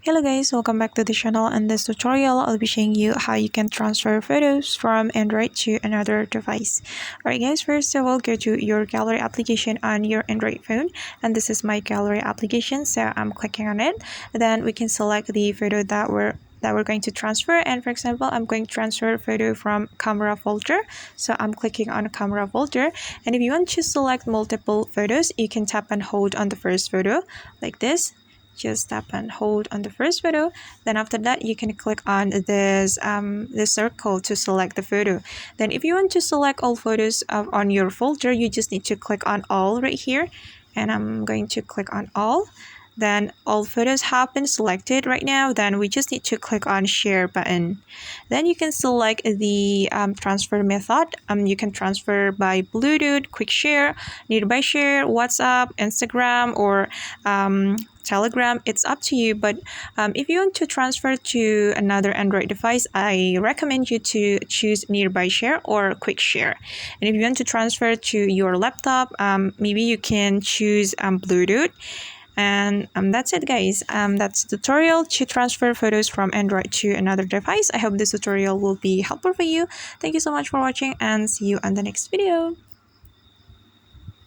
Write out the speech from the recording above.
Hello guys, welcome back to the channel. In this tutorial, I'll be showing you how you can transfer photos from Android to another device. Alright guys, first of all, go to your gallery application on your Android phone, and this is my gallery application, so I'm clicking on it. Then we can select the photo that we're going to transfer, and for example, I'm going to transfer a photo from camera folder, so I'm clicking on camera folder. And if you want to select multiple photos, you can tap and hold on the first photo like this. Just tap and hold on the first photo. Then after that, you can click on this circle to select the photo. Then if you want to select all photos on your folder, you just need to click on all right here, and I'm going to click on all. Then all photos have been selected right now. Then we just need to click on share button. Then you can select the transfer method. You can transfer by Bluetooth, quick share, nearby share, WhatsApp, Instagram, or Telegram. It's up to you, but if you want to transfer to another Android device, I recommend you to choose nearby share or quick share. And if you want to transfer to your laptop, maybe you can choose Bluetooth. And that's it guys. That's the tutorial to transfer photos from Android to another device. I hope this tutorial will be helpful for you. Thank you so much for watching, and see you on the next video.